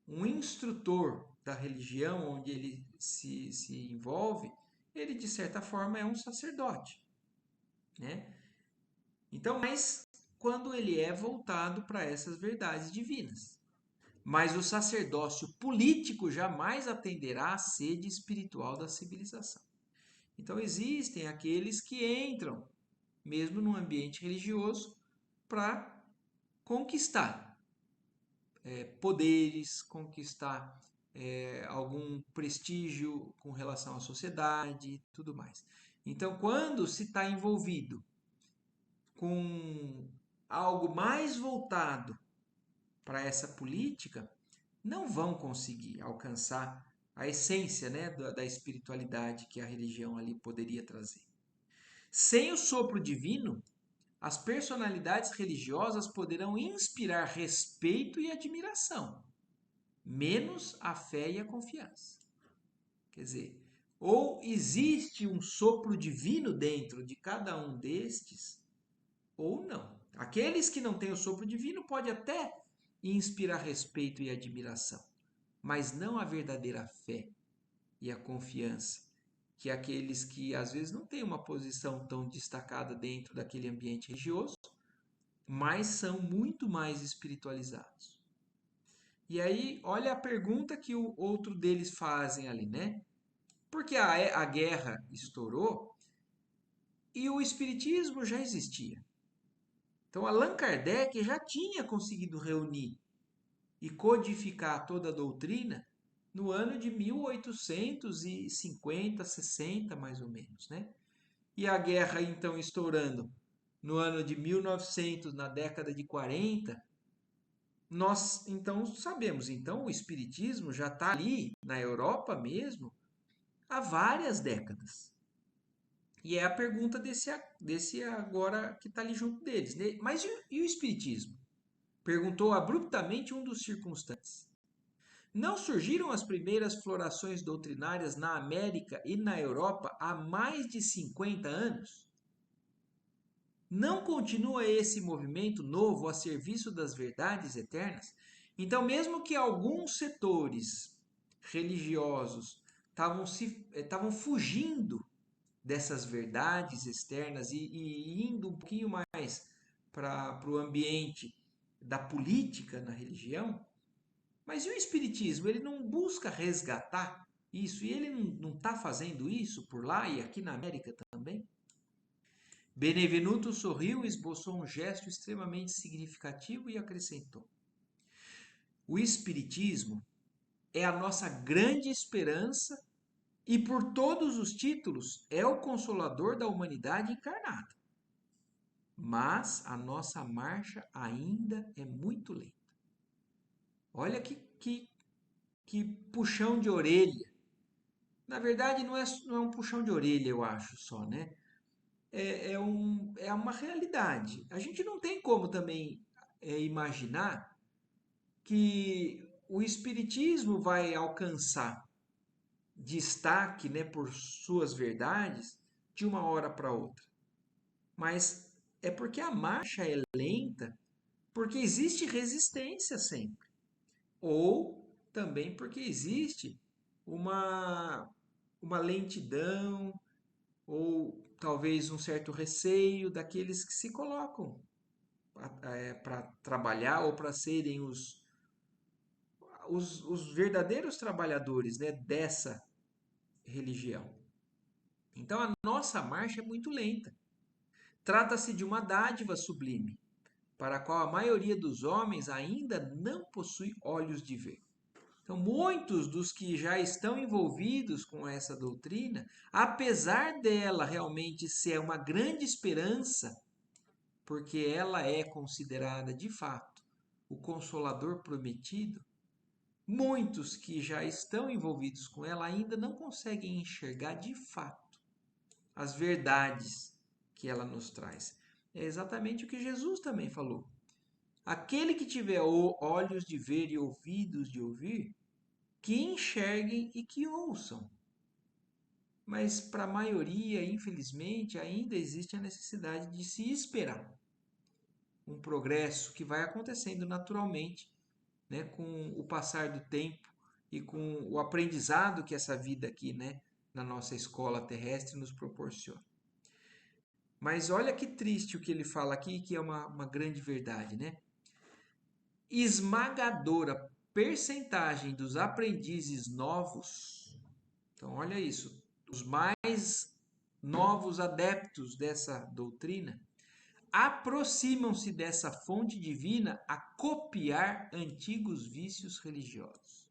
um instrutor da religião onde ele se envolve, ele de certa forma é um sacerdote, né? Então, mas quando ele é voltado para essas verdades divinas. Mas o sacerdócio político jamais atenderá à sede espiritual da civilização. Então existem aqueles que entram, mesmo no ambiente religioso, para conquistar poderes, conquistar algum prestígio com relação à sociedade e tudo mais. Então, quando se está envolvido com algo mais voltado para essa política, não vão conseguir alcançar a essência, né, da espiritualidade que a religião ali poderia trazer. Sem o sopro divino, as personalidades religiosas poderão inspirar respeito e admiração, menos a fé e a confiança. Quer dizer, ou existe um sopro divino dentro de cada um destes, ou não. Aqueles que não têm o sopro divino pode até inspirar respeito e admiração, mas não a verdadeira fé e a confiança, que aqueles que às vezes não têm uma posição tão destacada dentro daquele ambiente religioso, mas são muito mais espiritualizados. E aí, olha a pergunta que o outro deles fazem ali, né? Porque a guerra estourou e o espiritismo já existia. Então, Allan Kardec já tinha conseguido reunir e codificar toda a doutrina no ano de 1850, 60, mais ou menos, né? E a guerra, então, estourando no ano de 1900, na década de 40, nós, então, sabemos, então, o Espiritismo já está ali, na Europa mesmo, há várias décadas. E é a pergunta desse agora que está ali junto deles, né? Mas e o Espiritismo? Perguntou abruptamente um dos circunstantes. Não surgiram as primeiras florações doutrinárias na América e na Europa há mais de 50 anos? Não continua esse movimento novo a serviço das verdades eternas? Então, mesmo que alguns setores religiosos estavam fugindo dessas verdades externas e indo um pouquinho mais para o ambiente da política na religião, mas e o Espiritismo? Ele não busca resgatar isso? E ele não está fazendo isso por lá e aqui na América também? Benevenuto sorriu, esboçou um gesto extremamente significativo e acrescentou: o Espiritismo é a nossa grande esperança e, por todos os títulos, é o consolador da humanidade encarnada. Mas a nossa marcha ainda é muito lenta. Olha que puxão de orelha. Na verdade, não é um puxão de orelha, eu acho só, né? É uma realidade. A gente não tem como também imaginar que o Espiritismo vai alcançar destaque, né, por suas verdades de uma hora para outra. Mas é porque a marcha é lenta, porque existe resistência sempre. Ou também porque existe uma, uma lentidão, ou talvez um certo receio daqueles que se colocam para trabalhar ou para serem os verdadeiros trabalhadores, né, dessa religião. Então a nossa marcha é muito lenta. Trata-se de uma dádiva sublime, para a qual a maioria dos homens ainda não possui olhos de ver. Então, muitos dos que já estão envolvidos com essa doutrina, apesar dela realmente ser uma grande esperança, porque ela é considerada de fato o consolador prometido, muitos que já estão envolvidos com ela ainda não conseguem enxergar de fato as verdades que ela nos traz. É exatamente o que Jesus também falou. Aquele que tiver olhos de ver e ouvidos de ouvir, que enxerguem e que ouçam. Mas para a maioria, infelizmente, ainda existe a necessidade de se esperar um progresso que vai acontecendo naturalmente, né, com o passar do tempo e com o aprendizado que essa vida aqui, né, na nossa escola terrestre nos proporciona. Mas olha que triste o que ele fala aqui, que é uma grande verdade, né? Esmagadora percentagem dos aprendizes novos, então olha isso, os mais novos adeptos dessa doutrina, aproximam-se dessa fonte divina a copiar antigos vícios religiosos.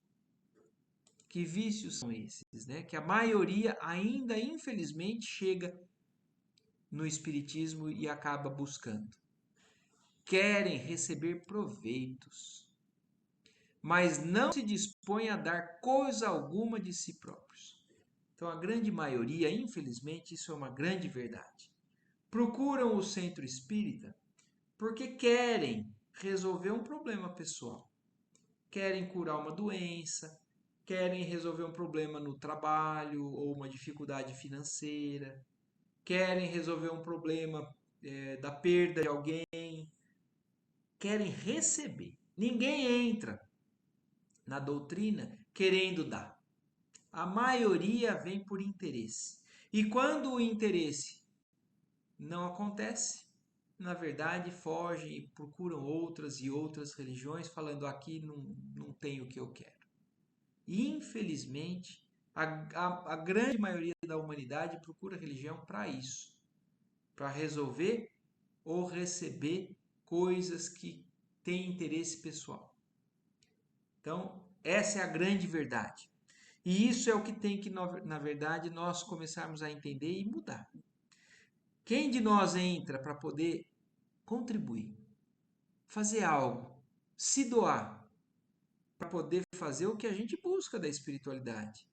Que vícios são esses, né? Que a maioria ainda, infelizmente, chega no Espiritismo e acaba buscando. Querem receber proveitos, mas não se dispõem a dar coisa alguma de si próprios. Então, a grande maioria, infelizmente, isso é uma grande verdade. Procuram o centro espírita porque querem resolver um problema pessoal, querem curar uma doença, querem resolver um problema no trabalho ou uma dificuldade financeira, querem resolver um problema da perda de alguém, querem receber. Ninguém entra na doutrina querendo dar. A maioria vem por interesse. E quando o interesse não acontece, na verdade fogem e procuram outras e outras religiões, falando aqui não tem o que eu quero. Infelizmente, a grande maioria da humanidade procura religião para isso, para resolver ou receber coisas que têm interesse pessoal. Então, essa é a grande verdade. E isso é o que tem que, na verdade, nós começarmos a entender e mudar. Quem de nós entra para poder contribuir, fazer algo, se doar, para poder fazer o que a gente busca da espiritualidade?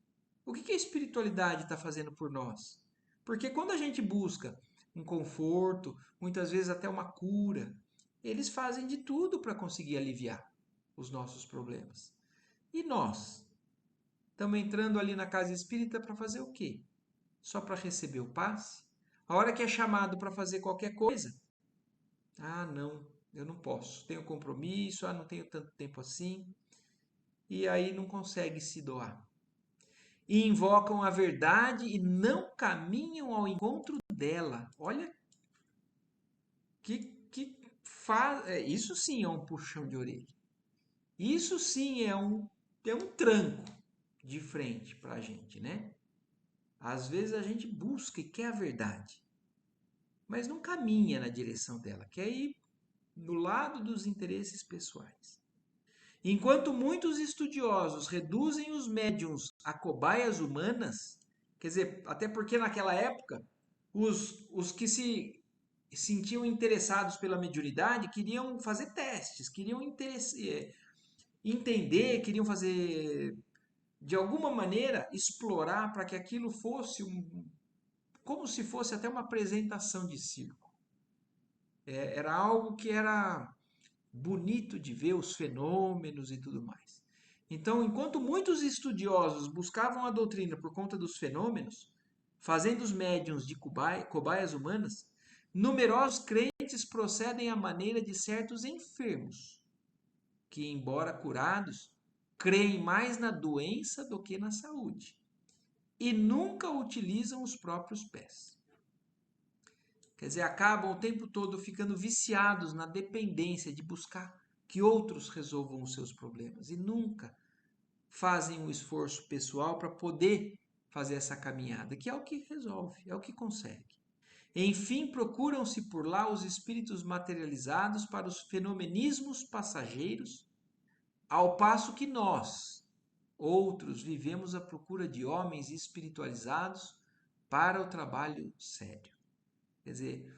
O que a espiritualidade está fazendo por nós? Porque quando a gente busca um conforto, muitas vezes até uma cura, eles fazem de tudo para conseguir aliviar os nossos problemas. E nós? Estamos entrando ali na casa espírita para fazer o quê? Só para receber o passe? A hora que é chamado para fazer qualquer coisa, ah, não, eu não posso, tenho compromisso, não tenho tanto tempo assim, e aí não consegue se doar. E invocam a verdade e não caminham ao encontro dela. Olha que faz, isso sim é um puxão de orelha. Isso sim é um tranco de frente para a gente, né? Às vezes a gente busca e quer a verdade, mas não caminha na direção dela, quer ir no lado dos interesses pessoais. Enquanto muitos estudiosos reduzem os médiums a cobaias humanas, quer dizer, até porque naquela época os que se sentiam interessados pela mediunidade queriam fazer testes, queriam entender, queriam fazer de alguma maneira explorar para que aquilo fosse como se fosse até uma apresentação de circo. Era algo que era bonito de ver os fenômenos e tudo mais. Então, enquanto muitos estudiosos buscavam a doutrina por conta dos fenômenos, fazendo os médiuns de cobaias humanas, numerosos crentes procedem à maneira de certos enfermos, que, embora curados, creem mais na doença do que na saúde, e nunca utilizam os próprios pés. Quer dizer, acabam o tempo todo ficando viciados na dependência de buscar que outros resolvam os seus problemas e nunca fazem um esforço pessoal para poder fazer essa caminhada, que é o que resolve, é o que consegue. Enfim, procuram-se por lá os espíritos materializados para os fenomenismos passageiros, ao passo que nós, outros, vivemos à procura de homens espiritualizados para o trabalho sério. Quer dizer,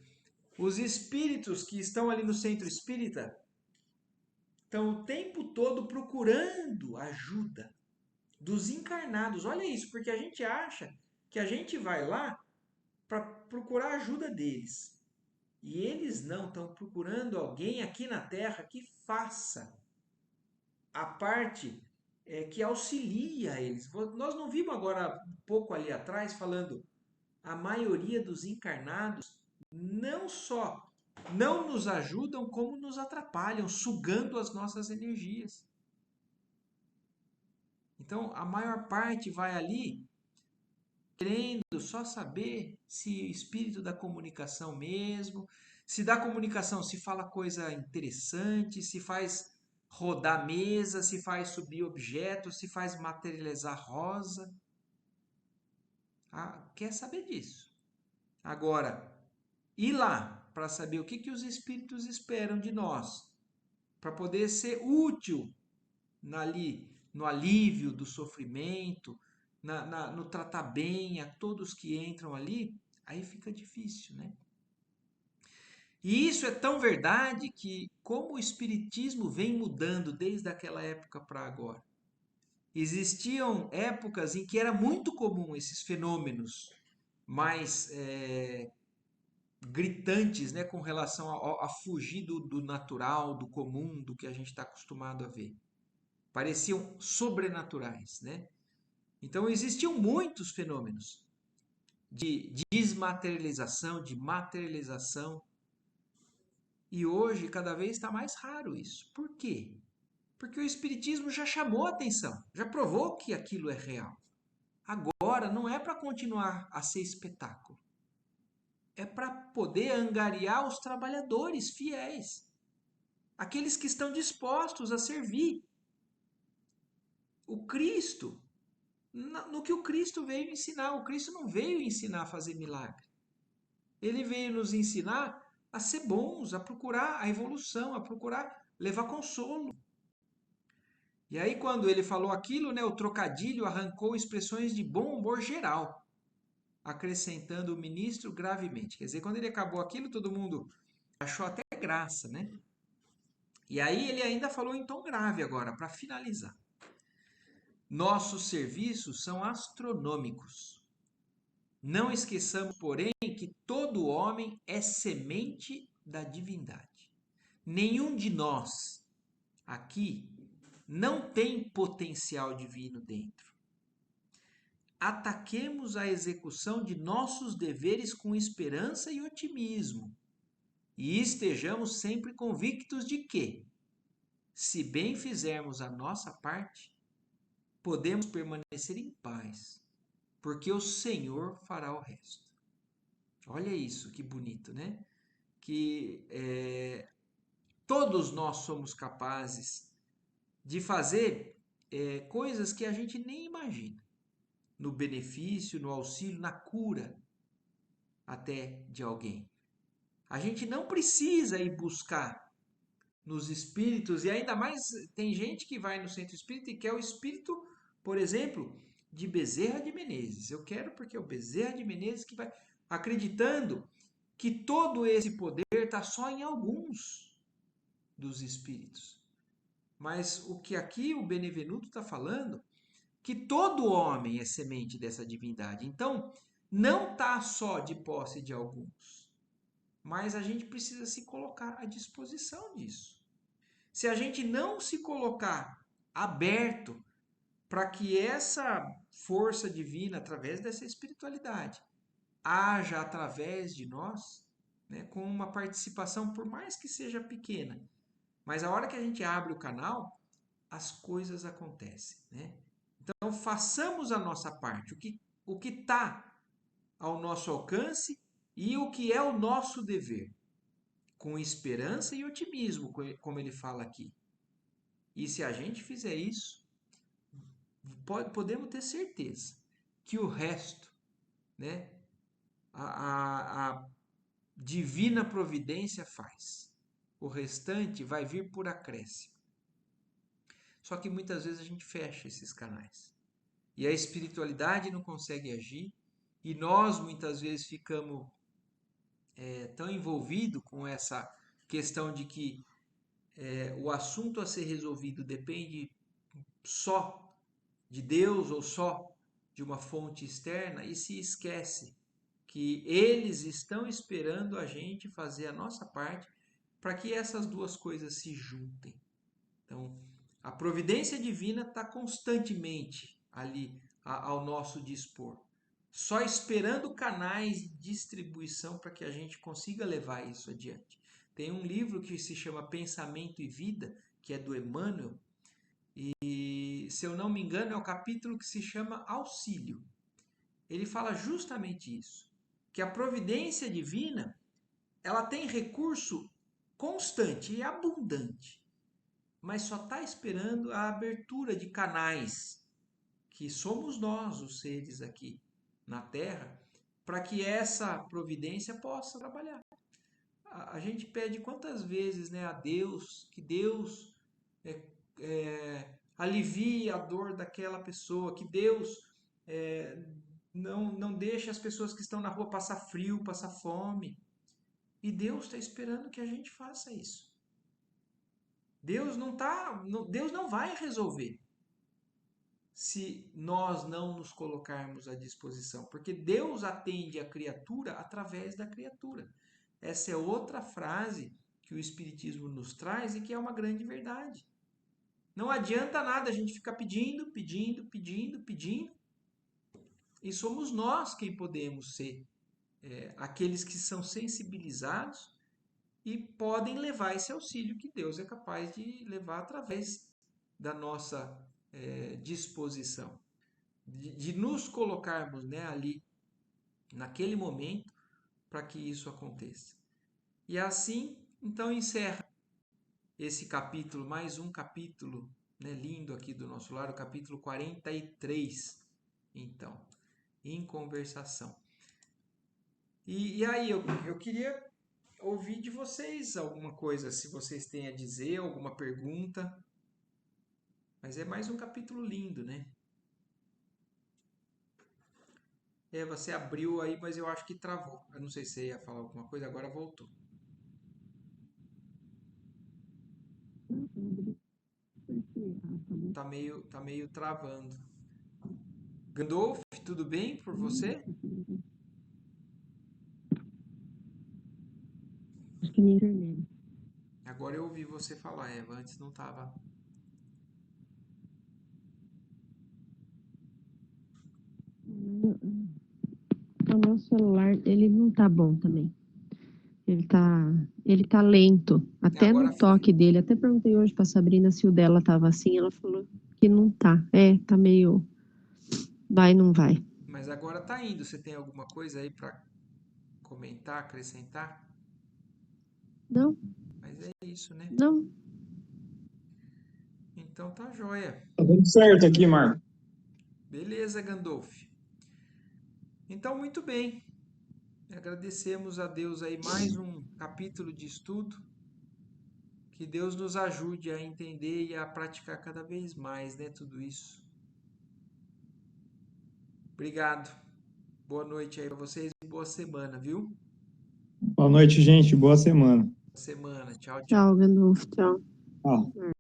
os espíritos que estão ali no centro espírita estão o tempo todo procurando ajuda dos encarnados. Olha isso, porque a gente acha que a gente vai lá para procurar ajuda deles. E eles não, estão procurando alguém aqui na Terra que faça a parte que auxilia eles. Nós não vimos agora um pouco ali atrás falando a maioria dos encarnados não só não nos ajudam, como nos atrapalham, sugando as nossas energias. Então, a maior parte vai ali querendo só saber se espírito da comunicação mesmo, se da comunicação se fala coisa interessante, se faz rodar mesa, se faz subir objetos, se faz materializar rosa. Quer saber disso. Agora, ir lá para saber o que os espíritos esperam de nós, para poder ser útil ali no alívio do sofrimento, no tratar bem a todos que entram ali, aí fica difícil, né? E isso é tão verdade que, como o espiritismo vem mudando desde aquela época para agora, existiam épocas em que era muito comum esses fenômenos mais gritantes, né, com relação a fugir do natural, do comum, do que a gente está acostumado a ver. Pareciam sobrenaturais, né? Então existiam muitos fenômenos de desmaterialização, de materialização, e hoje cada vez está mais raro isso. Por quê? Porque o Espiritismo já chamou a atenção, já provou que aquilo é real. Agora não é para continuar a ser espetáculo, é para poder angariar os trabalhadores fiéis, aqueles que estão dispostos a servir o Cristo, no que o Cristo veio ensinar. O Cristo não veio ensinar a fazer milagre. Ele veio nos ensinar a ser bons, a procurar a evolução, a procurar levar consolo. E aí, quando ele falou aquilo, né, o trocadilho arrancou expressões de bom humor geral, acrescentando o ministro gravemente. Quer dizer, quando ele acabou aquilo, todo mundo achou até graça, né? E aí ele ainda falou em tom grave agora, para finalizar. Nossos serviços são astronômicos. Não esqueçamos, porém, que todo homem é semente da divindade. Nenhum de nós aqui não tem potencial divino dentro. Ataquemos a execução de nossos deveres com esperança e otimismo, e estejamos sempre convictos de que, se bem fizermos a nossa parte, podemos permanecer em paz, porque o Senhor fará o resto. Olha isso, que bonito, né? Que todos nós somos capazes de fazer coisas que a gente nem imagina, no benefício, no auxílio, na cura até de alguém. A gente não precisa ir buscar nos espíritos, e ainda mais tem gente que vai no centro espírita e quer o espírito, por exemplo, de Bezerra de Menezes. Eu quero porque é o Bezerra de Menezes que vai, acreditando que todo esse poder está só em alguns dos espíritos. Mas o que aqui o Benevenuto está falando, que todo homem é semente dessa divindade. Então, não está só de posse de alguns, mas a gente precisa se colocar à disposição disso. Se a gente não se colocar aberto para que essa força divina, através dessa espiritualidade, haja através de nós, né, com uma participação, por mais que seja pequena, mas a hora que a gente abre o canal, as coisas acontecem, né? Então façamos a nossa parte, o que está ao nosso alcance e o que é o nosso dever, com esperança e otimismo, como ele fala aqui. E se a gente fizer isso, podemos ter certeza que o resto, né, a divina providência faz. O restante vai vir por acréscimo. Só que muitas vezes a gente fecha esses canais. E a espiritualidade não consegue agir, e nós muitas vezes ficamos tão envolvidos com essa questão de que o assunto a ser resolvido depende só de Deus ou só de uma fonte externa, e se esquece que eles estão esperando a gente fazer a nossa parte para que essas duas coisas se juntem. Então, a providência divina está constantemente ali ao nosso dispor, só esperando canais de distribuição para que a gente consiga levar isso adiante. Tem um livro que se chama Pensamento e Vida, que é do Emmanuel, e se eu não me engano é o capítulo que se chama Auxílio. Ele fala justamente isso, que a providência divina, ela tem recurso constante e abundante, mas só está esperando a abertura de canais, que somos nós, os seres aqui na Terra, para que essa providência possa trabalhar. A gente pede quantas vezes, né, a Deus, que Deus alivie a dor daquela pessoa, que Deus não deixe as pessoas que estão na rua passar frio, passar fome. E Deus está esperando que a gente faça isso. Deus não vai resolver se nós não nos colocarmos à disposição, porque Deus atende a criatura através da criatura. Essa é outra frase que o Espiritismo nos traz e que é uma grande verdade. Não adianta nada a gente ficar pedindo, pedindo, pedindo, pedindo, e somos nós quem podemos ser aqueles que são sensibilizados e podem levar esse auxílio que Deus é capaz de levar através da nossa disposição, de nos colocarmos, né, ali naquele momento para que isso aconteça. E assim, então, encerra esse capítulo, mais um capítulo, né, lindo aqui do nosso lar, o capítulo 43, então, em conversação. E aí eu queria ouvir de vocês alguma coisa, se vocês têm a dizer, alguma pergunta. Mas é mais um capítulo lindo, né? É, você abriu aí, mas eu acho que travou. Eu não sei se você ia falar alguma coisa, agora voltou. Tá meio travando. Gandolf, tudo bem por você? Acho que minha internet. Agora eu ouvi você falar, Eva. Antes não tava. O meu celular, ele não tá bom também. Ele tá lento, até no Agora foi. toque dele. Até perguntei hoje pra Sabrina se o dela tava assim, ela falou que não tá. É, tá meio vai, não vai. Mas agora tá indo. Você tem alguma coisa aí pra comentar, acrescentar? Não, Mas é isso, né? não. Então tá joia. Tá tudo certo aqui, Marco. Beleza, Gandolf. Então, muito bem. Agradecemos a Deus aí mais um capítulo de estudo. Que Deus nos ajude a entender e a praticar cada vez mais, né, tudo isso. Obrigado. Boa noite aí para vocês e boa semana, viu? Boa noite, gente. Boa semana. Boa semana. Tchau, tchau. Tchau, Gandolfo, tchau. Tchau.